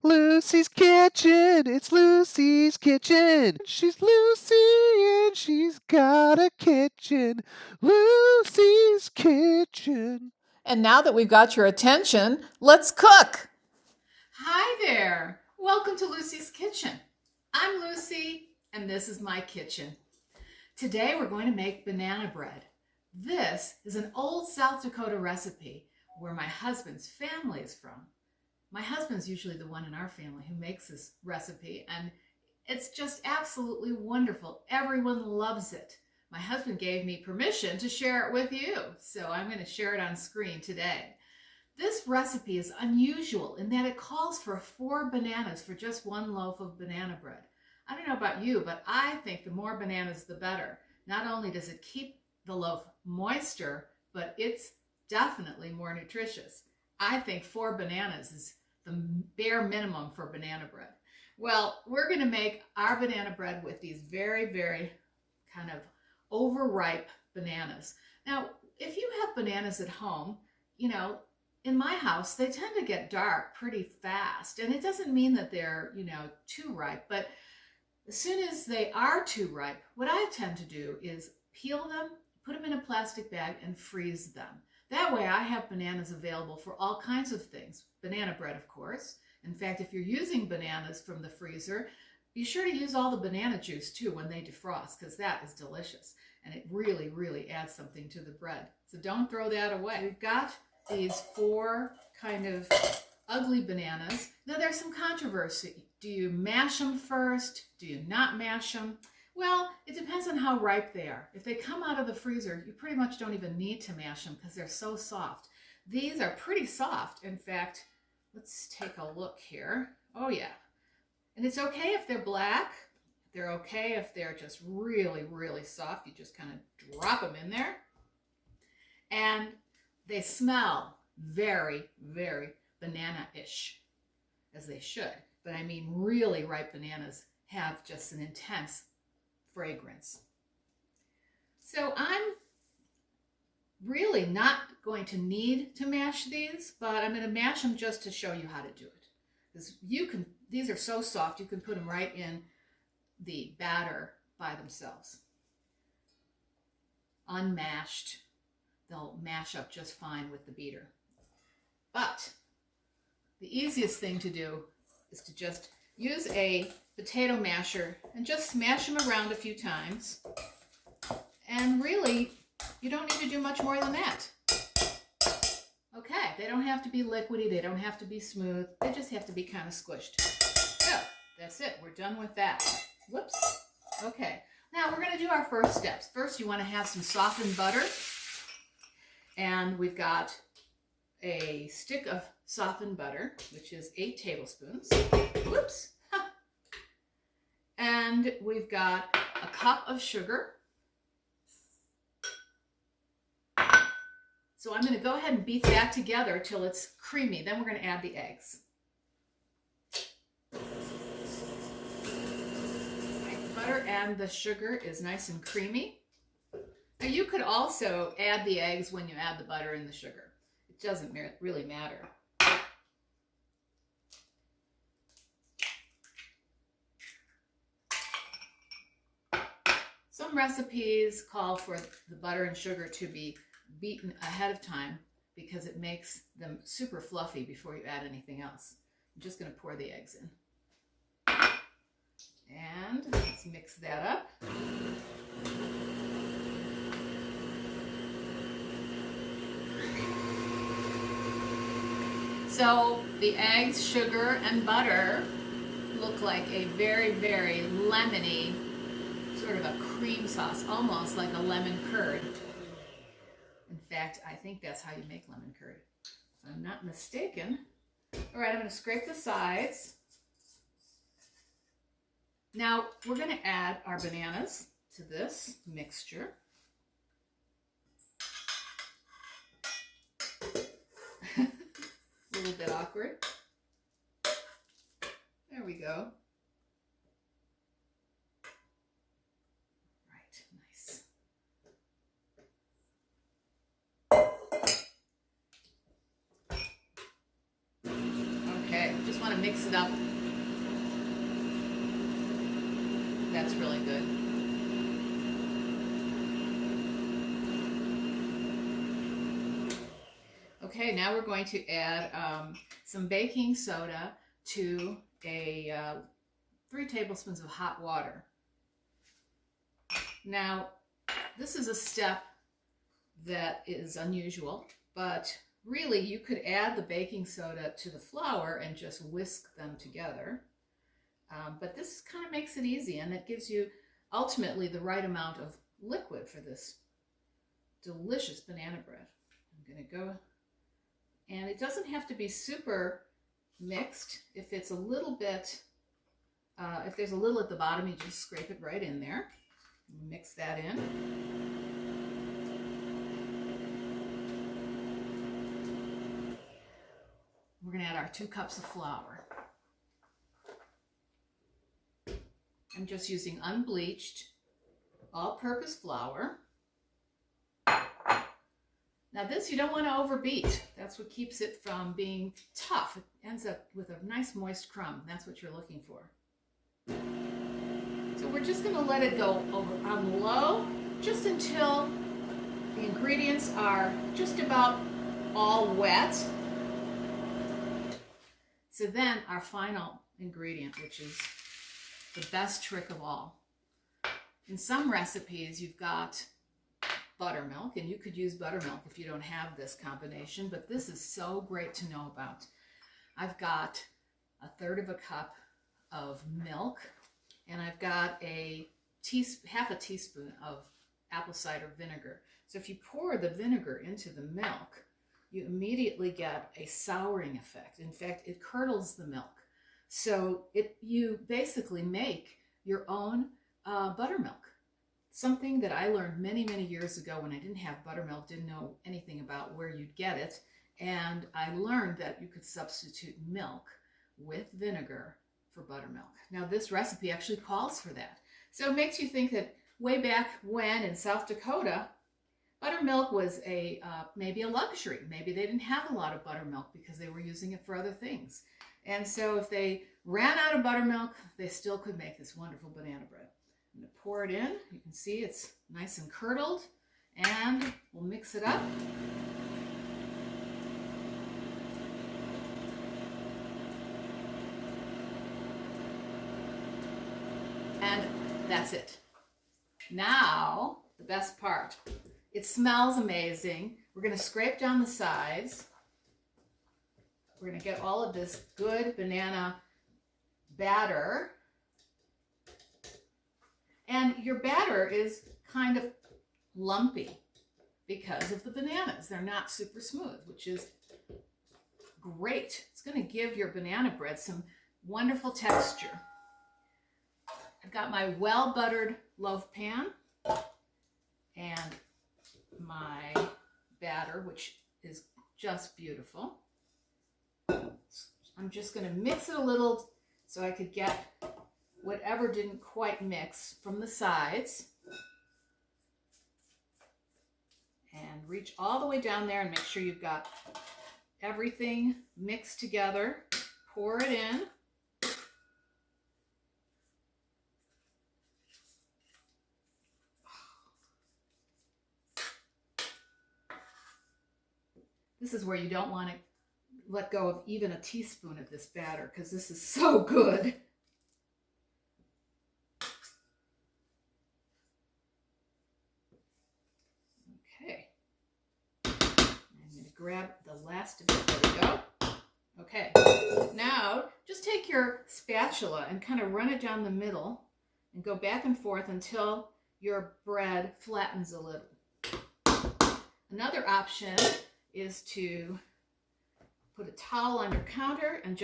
Lucy's Kitchen, it's Lucy's Kitchen. She's Lucy and she's got a kitchen. Lucy's Kitchen. And now that we've got your attention, let's cook. Hi there. Welcome to Lucy's Kitchen. I'm Lucy, and this is my kitchen. Today we're going to make banana bread. This is an old South Dakota recipe where my husband's family is from. My husband's usually the one in our family who makes this recipe, and it's just absolutely wonderful. Everyone loves it. My husband gave me permission to share it with you, so I'm going to share it on screen today. This recipe is unusual in that it calls for 4 bananas for just 1 loaf of banana bread. I don't know about you, but I think the more bananas, the better. Not only does it keep the loaf moister, but it's definitely more nutritious. I think 4 bananas is the bare minimum for banana bread. Well, we're going to make our banana bread with these very, very kind of overripe bananas. Now, if you have bananas at home, in my house, they tend to get dark pretty fast. And it doesn't mean that they're, too ripe, but as soon as they are too ripe, what I tend to do is peel them, put them in a plastic bag, and freeze them. That way I have bananas available for all kinds of things. Banana bread, of course. In fact, if you're using bananas from the freezer, be sure to use all the banana juice too when they defrost, because that is delicious. And it really, really adds something to the bread. So don't throw that away. We've got these 4 kind of ugly bananas. Now there's some controversy. Do you mash them first? Do you not mash them? Well, it depends on how ripe they are. If they come out of the freezer, you pretty much don't even need to mash them because they're so soft. These are pretty soft. In fact, let's take a look here. Oh yeah. And it's okay if they're black. They're okay if they're just really, really soft. You just kind of drop them in there. And they smell very, very banana-ish, as they should. But I mean, really ripe bananas have just an intense fragrance. So I'm really not going to need to mash these, but I'm going to mash them just to show you how to do it. Because these are so soft, you can put them right in the batter by themselves. Unmashed, they'll mash up just fine with the beater. But the easiest thing to do is to just use a potato masher and just smash them around a few times. And really, you don't need to do much more than that. Okay, they don't have to be liquidy, they don't have to be smooth, they just have to be kind of squished. So, that's it, we're done with that. Whoops. Okay, now we're going to do our first steps. First, you want to have some softened butter. And we've got a stick of softened butter, which is 8 tablespoons. Whoops. And we've got a cup of sugar. So I'm going to go ahead and beat that together till it's creamy. Then we're going to add the eggs. The butter and the sugar is nice and creamy. Now you could also add the eggs when you add the butter and the sugar. It doesn't really matter. Some recipes call for the butter and sugar to be beaten ahead of time because it makes them super fluffy before you add anything else. I'm just going to pour the eggs in. And let's mix that up. So the eggs, sugar, and butter look like a very, very lemony, sort of a cream sauce, almost like a lemon curd. In fact, I think that's how you make lemon curd, if I'm not mistaken. All right, I'm going to scrape the sides. Now we're going to add our bananas to this mixture. A little bit awkward. There we go. Right, nice. Okay, just want to mix it up. That's really good. Okay, now we're going to add some baking soda to a 3 tablespoons of hot water. Now, this is a step that is unusual, but really you could add the baking soda to the flour and just whisk them together. But this kind of makes it easy, and it gives you ultimately the right amount of liquid for this delicious banana bread. I'm going to go, and it doesn't have to be super mixed. If it's a little bit, if there's a little at the bottom, you just scrape it right in there. Mix that in. We're going to add our 2 cups of flour. I'm just using unbleached, all-purpose flour. Now this you don't want to overbeat. That's what keeps it from being tough. It ends up with a nice moist crumb. That's what you're looking for. So we're just going to let it go over on low just until the ingredients are just about all wet. So then our final ingredient, which is the best trick of all. In some recipes, you've got buttermilk, and you could use buttermilk if you don't have this combination, but this is so great to know about. I've got 1/3 cup of milk, and I've got half a teaspoon of apple cider vinegar. So if you pour the vinegar into the milk, you immediately get a souring effect. In fact, it curdles the milk. So you basically make your own buttermilk. Something that I learned many, many years ago when I didn't have buttermilk, didn't know anything about where you'd get it. And I learned that you could substitute milk with vinegar for buttermilk. Now this recipe actually calls for that. So it makes you think that way back when in South Dakota, buttermilk was maybe a luxury. Maybe they didn't have a lot of buttermilk because they were using it for other things. And so if they ran out of buttermilk, they still could make this wonderful banana bread. I'm going to pour it in. You can see it's nice and curdled, and we'll mix it up. And that's it. Now, the best part. It smells amazing. We're going to scrape down the sides. We're going to get all of this good banana batter. And your batter is kind of lumpy because of the bananas. They're not super smooth, which is great. It's going to give your banana bread some wonderful texture. I've got my well-buttered loaf pan and my batter, which is just beautiful. I'm just going to mix it a little so I could get whatever didn't quite mix from the sides. And reach all the way down there and make sure you've got everything mixed together. Pour it in. This is where you don't want to let go of even a teaspoon of this batter because this is so good. Okay. I'm going to grab the last of it. There we go. Okay. Now, just take your spatula and kind of run it down the middle and go back and forth until your bread flattens a little. Another option is to put a towel on your counter and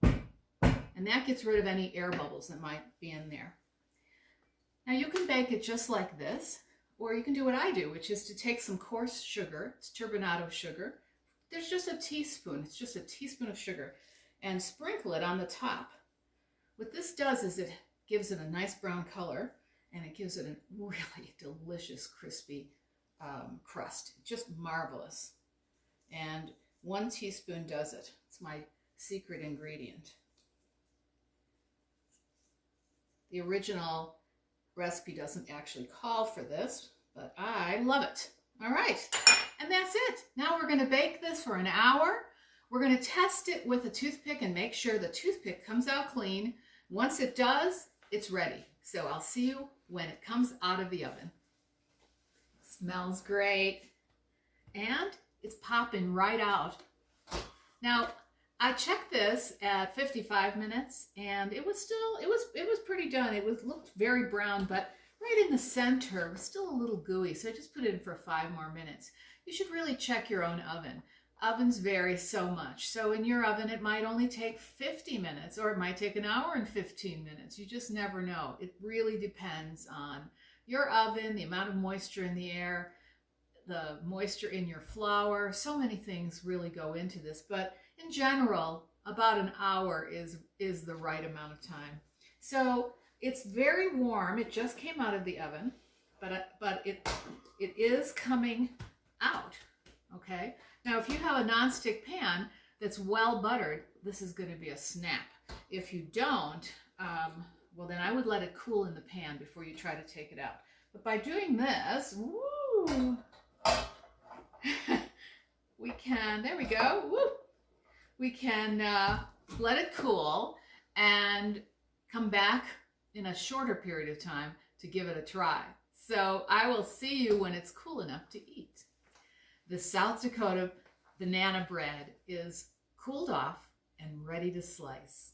and that gets rid of any air bubbles that might be in there. Now you can bake it just like this, or you can do what I do, which is to take some coarse sugar, it's turbinado sugar. There's just a teaspoon, it's just a teaspoon of sugar, and sprinkle it on the top. What this does is it gives it a nice brown color, and it gives it a really delicious, crispy crust. Just marvelous. And 1 teaspoon does it. It's my secret ingredient. The original recipe doesn't actually call for this, but I love it. All right, and that's it. Now we're going to bake this for an hour. We're going to test it with a toothpick and make sure the toothpick comes out clean. Once it does, it's ready. So I'll see you when it comes out of the oven. It smells great. And it's popping right out. Now, I checked this at 55 minutes and it was pretty done. It looked very brown, but right in the center was still a little gooey. So I just put it in for 5 more minutes. You should really check your own oven. Ovens vary so much. So in your oven, it might only take 50 minutes or it might take an hour and 15 minutes. You just never know. It really depends on your oven, the amount of moisture in the air, the moisture in your flour. So many things really go into this, but in general, about an hour is the right amount of time. So it's very warm. It just came out of the oven, but it is coming out, okay? Now, if you have a nonstick pan that's well buttered, this is going to be a snap. If you don't, well, then I would let it cool in the pan before you try to take it out. But by doing this, woo, we can, there we go, woo, we can let it cool and come back in a shorter period of time to give it a try. So I will see you when it's cool enough to eat. The South Dakota banana bread is cooled off and ready to slice.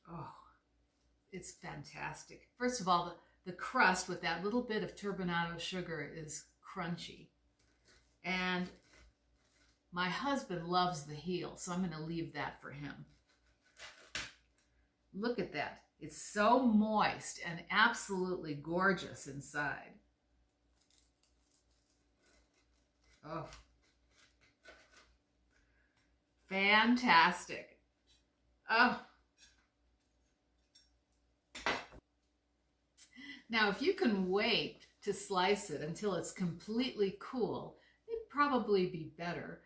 Oh, it's fantastic. First of all, the crust with that little bit of turbinado sugar is crunchy. And my husband loves the heel, so I'm going to leave that for him. Look at that. It's so moist and absolutely gorgeous inside. Oh, fantastic. Oh. Now, if you can wait to slice it until it's completely cool, it'd probably be better.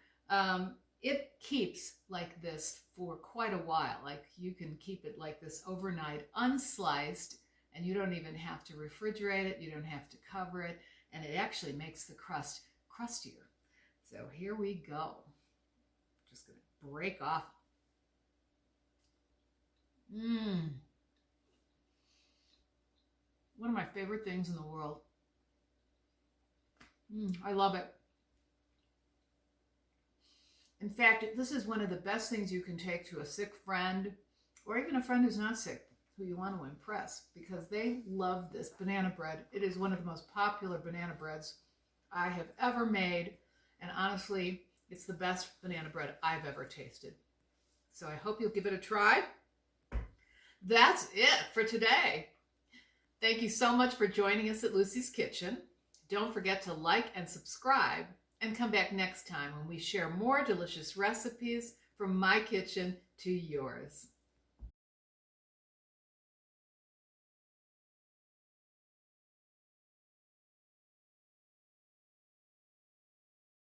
It keeps like this for quite a while. Like you can keep it like this overnight, unsliced, and you don't even have to refrigerate it. You don't have to cover it, and it actually makes the crust crustier. So here we go. Just gonna break off. One of my favorite things in the world. I love it. In fact, this is one of the best things you can take to a sick friend or even a friend who's not sick, who you want to impress, because they love this banana bread. It is one of the most popular banana breads I have ever made, and honestly, it's the best banana bread I've ever tasted. So I hope you'll give it a try. That's it for today. Thank you so much for joining us at Lucy's Kitchen. Don't forget to like and subscribe, and come back next time when we share more delicious recipes from my kitchen to yours.